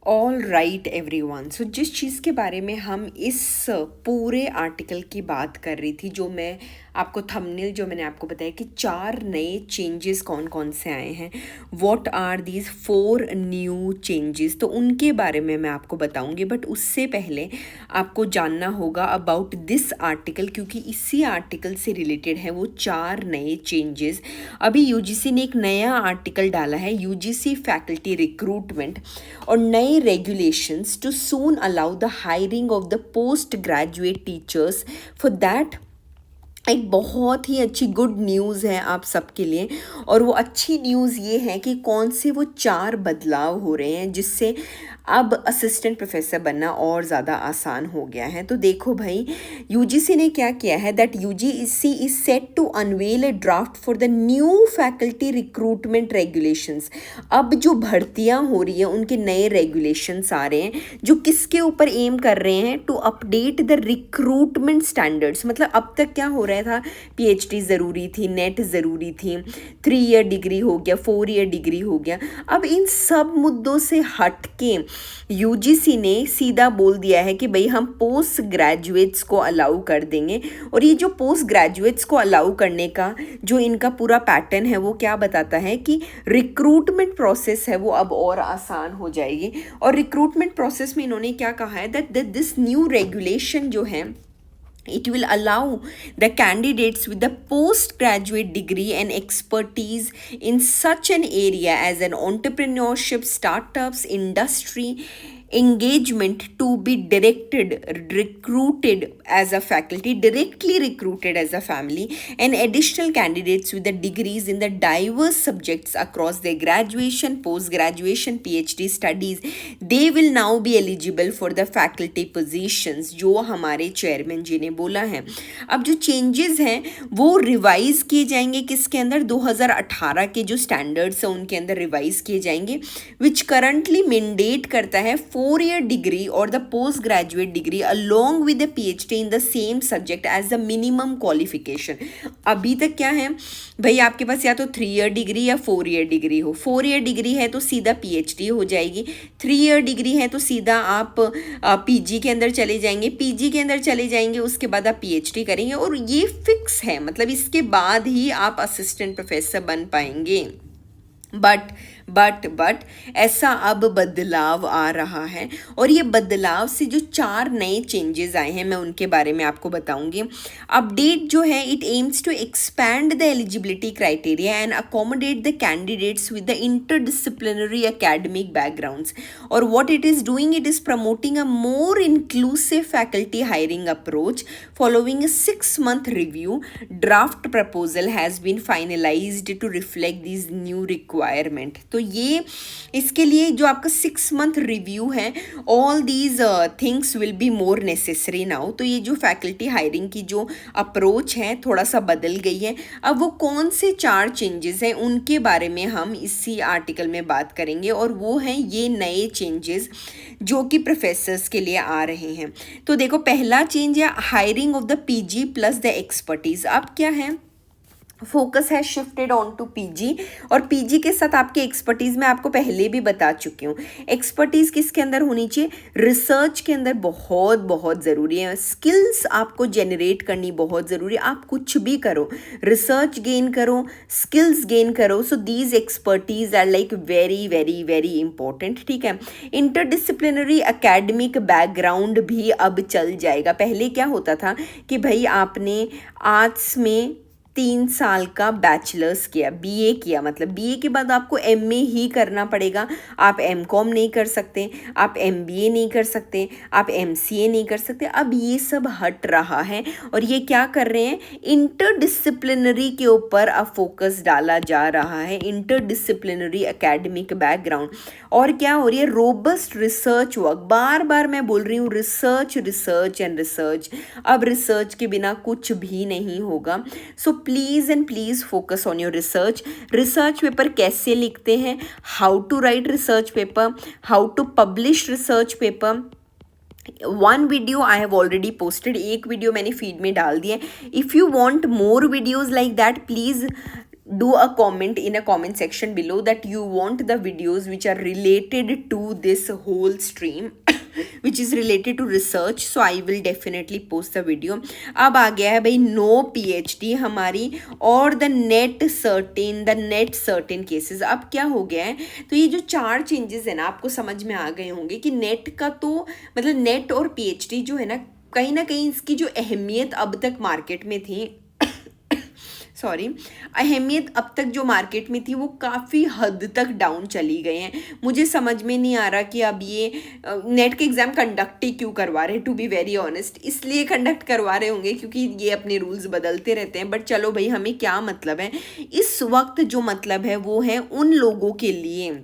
All right everyone. सो जिस चीज़ के बारे में हम इस पूरे आर्टिकल की बात कर रही थी, जो मैं आपको थंबनेल जो मैंने आपको बताया कि 4 नए चेंजेस कौन कौन से आए हैं, what are these 4 new changes, तो उनके बारे में मैं आपको बताऊंगी। बट उससे पहले आपको जानना होगा अबाउट दिस आर्टिकल, क्योंकि इसी आर्टिकल से रिलेटेड है वो 4 नए चेंजेस। अभी यूजीसी ने एक नया आर्टिकल डाला है, यूजीसी फैकल्टी रिक्रूटमेंट और नए regulations to soon allow the hiring of the postgraduate teachers. For that एक बहुत ही अच्छी गुड न्यूज़ है आप सबके लिए, और वो अच्छी न्यूज़ ये है कि कौन से वो 4 बदलाव हो रहे हैं जिससे अब असिस्टेंट प्रोफेसर बनना और ज़्यादा आसान हो गया है। तो देखो भाई, यूजीसी ने क्या किया है, that UGC is set to unveil a draft for the new faculty recruitment regulations. अब जो भर्तियां हो रही है उनके नए रेगुलेशंस आ रहे हैं जो किसके ऊपर एम कर रहे हैं, to update the recruitment standards. मतलब अब तक क्या हो रहा था, पीएचडी ज़रूरी थी, नेट ज़रूरी थी, 3 ईयर डिग्री हो गया, 4 ईयर डिग्री हो गया। अब इन सब मुद्दों से हट के यूजीसी ने सीधा बोल दिया है कि भाई हम पोस्ट ग्रेजुएट्स को अलाउ कर देंगे। और ये जो पोस्ट ग्रेजुएट्स को अलाउ करने का जो इनका पूरा पैटर्न है वो क्या बताता है कि रिक्रूटमेंट प्रोसेस है वो अब और आसान हो जाएगी। और रिक्रूटमेंट प्रोसेस में इन्होंने क्या कहा है, दैट दिस न्यू रेगुलेशन जो है, it will allow the candidates with the postgraduate degree and expertise in such an area as an entrepreneurship, startups, industry engagement to be recruited as a faculty, directly recruited as a family, and additional candidates with the degrees in the diverse subjects across their graduation, post-graduation, PhD studies, they will now be eligible for the faculty positions, जो हमारे chairman जी ने बोला है। अब जो changes हैं वो revise किए जाएंगे किसके अंदर, 2018 के जो स्टैंडर्ड्स हैं उनके अंदर रिवाइज किए जाएंगे, विच करंटली मैंडेट करता है 4 ईयर डिग्री और the post graduate degree along with the PhD in the same subject as the minimum qualification. अभी तक क्या है भाई, आपके पास या तो 3 ईयर डिग्री या 4 ईयर डिग्री हो। 4 ईयर डिग्री है तो सीधा पीएचडी हो जाएगी, 3 ईयर डिग्री है तो सीधा आप पीजी के अंदर चले जाएंगे, पीजी के अंदर चले जाएंगे, उसके बाद आप पीएचडी करेंगे, और ये फिक्स है। मतलब इसके बाद ही आप असिस्टेंट प्रोफेसर बन पाएंगे। बट ऐसा अब बदलाव आ रहा है, और ये बदलाव से जो 4 नए चेंजेस आए हैं मैं उनके बारे में आपको बताऊंगी। अपडेट जो है, it aims to expand the eligibility criteria and accommodate the candidates with the interdisciplinary academic backgrounds. और what it is doing, it is promoting a more inclusive faculty hiring approach following a 6-month review. Draft proposal has been finalised to reflect this new requirement. तो ये इसके लिए जो आपका 6-month review है, all these things will be more necessary now. तो ये जो फैकल्टी हायरिंग की जो अप्रोच है थोड़ा सा बदल गई है। अब वो कौन से 4 चेंजेस हैं उनके बारे में हम इसी आर्टिकल में बात करेंगे, और वो हैं ये नए चेंजेस जो कि प्रोफेसर्स के लिए आ रहे हैं। तो देखो, पहला चेंज है hiring of the PG plus the expertise. अब क्या है, फोकस है शिफ्टेड ऑन टू पीजी, और पीजी के साथ आपके एक्सपर्टीज़ मैं आपको पहले भी बता चुकी हूँ। एक्सपर्टीज़ किसके अंदर होनी चाहिए, रिसर्च के अंदर बहुत बहुत ज़रूरी है। स्किल्स आपको जनरेट करनी बहुत ज़रूरी है। आप कुछ भी करो, रिसर्च गेन करो, स्किल्स गेन करो। So these expertise are like very very very important, ठीक है। इंटरडिसिप्लिनरी एकेडमिक बैकग्राउंड भी अब चल जाएगा। पहले क्या होता था कि भाई आपने आर्ट्स में 3 साल का बैचलर्स किया, बीए किया, मतलब बीए के बाद आपको एमए ही करना पड़ेगा। आप एमकॉम नहीं कर सकते, आप एमबीए नहीं कर सकते, आप एमसीए नहीं कर सकते। अब ये सब हट रहा है, और ये क्या कर रहे हैं, इंटरडिसिप्लिनरी के ऊपर अब फोकस डाला जा रहा है, इंटरडिसिप्लिनरी एकेडमिक बैकग्राउंड। और क्या हो रही है, रोबस्ट रिसर्च वर्क। बार बार मैं बोल रही हूँ, रिसर्च रिसर्च एंड रिसर्च। अब रिसर्च के बिना कुछ भी नहीं होगा। So please and please focus on your research. Research paper कैसे लिखते हैं, how to write research paper, how to publish research paper. 1 video I have already posted, एक वीडियो मैंने फीड में डाल दिया है। If you want more videos like that, please do a comment in a comment section below that you want the videos which are related to this whole stream which is related to research, so I will definitely post the video. अब आ गया है भाई no PhD हमारी और the net certain cases. अब क्या हो गया है, तो ये जो 4 चेंजेस है ना, आपको समझ में आ गए होंगे कि नेट का तो मतलब नेट और PhD जो है ना कहीं इसकी जो अहमियत अब तक मार्केट में थी सॉरी अहमियत अब तक जो मार्केट में थी वो काफ़ी हद तक डाउन चली गई हैं। मुझे समझ में नहीं आ रहा कि अब ये नेट के एग्ज़ाम कंडक्ट ही क्यों करवा रहे हैं, टू बी वेरी ऑनेस्ट। इसलिए कंडक्ट करवा रहे होंगे क्योंकि ये अपने रूल्स बदलते रहते हैं, बट चलो भाई हमें क्या मतलब है इस वक्त, जो मतलब है वो है उन लोगों के लिए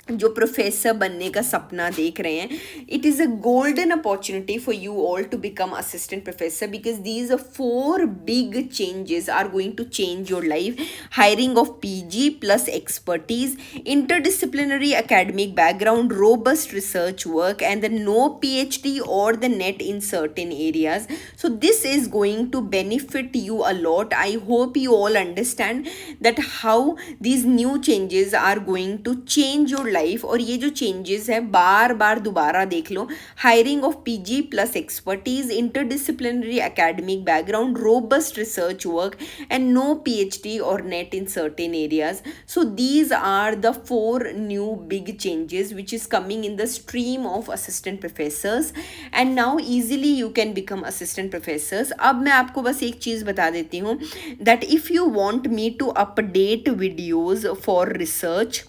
जो प्रोफेसर बनने का सपना देख रहे हैं। It is a golden opportunity for you all to become assistant professor because these 4 big changes are going to change your life. Hiring of PG plus expertise, interdisciplinary academic background, robust research work, and the no PhD or the net in certain areas. So this is going to benefit you a lot. I hope you all understand that how these new changes are going to change your life. और ये जो changes है बार बार दोबारा देख लो, hiring of PG plus expertise, interdisciplinary academic background, robust research work and no PhD और NET in certain areas. So these are the 4 new big changes which is coming in the stream of assistant professors and now easily you can become assistant professors. अब मैं आपको बस एक चीज़ बता देती हूँ that if you want me to update videos for research,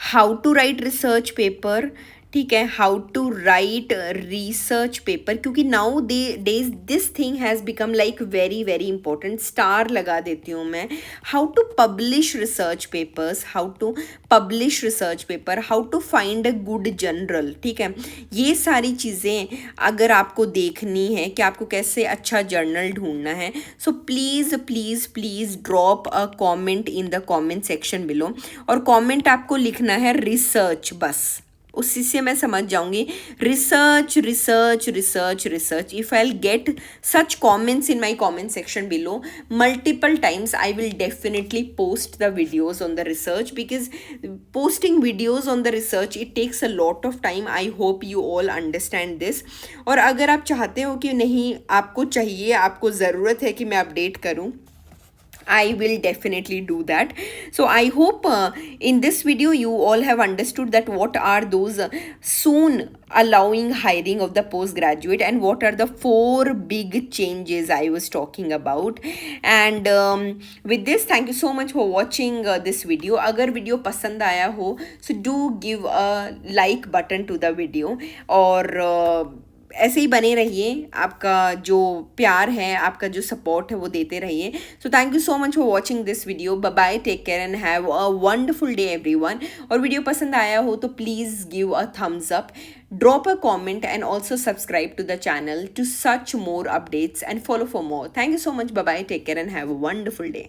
how to write research paper, ठीक है, how to write research paper, क्योंकि nowadays this thing has become like very very important. Star लगा देती हूँ मैं। How to publish research papers, how to publish research paper, how to find a good journal, ठीक है। ये सारी चीज़ें अगर आपको देखनी है कि आपको कैसे अच्छा जर्नल ढूंढना है, so please please please drop a comment in the comment section below. और कॉमेंट आपको लिखना है रिसर्च, बस उसी से मैं समझ जाऊंगी research research research research. If I get such comments in my comment section below multiple times, I will definitely post the videos on the research because posting videos on the research it takes a lot of time. I hope you all understand this. और अगर आप चाहते हो कि नहीं आपको चाहिए, आपको ज़रूरत है कि मैं अपडेट करूँ, I will definitely do that. So I hope in this video you all have understood that what are those soon allowing hiring of the postgraduate and what are the 4 big changes I was talking about. And with this, thank you so much for watching this video. अगर video पसंद आया हो so do give a like button to the video और ऐसे ही बने रहिए। आपका जो प्यार है, आपका जो सपोर्ट है वो देते रहिए। So thank you so much for watching this video. Bye bye, take care and have a wonderful day everyone. और वीडियो पसंद आया हो तो please give a thumbs up, drop a comment and also subscribe to the channel to such more updates and follow for more. Thank you so much. Bye bye, take care and have a wonderful day.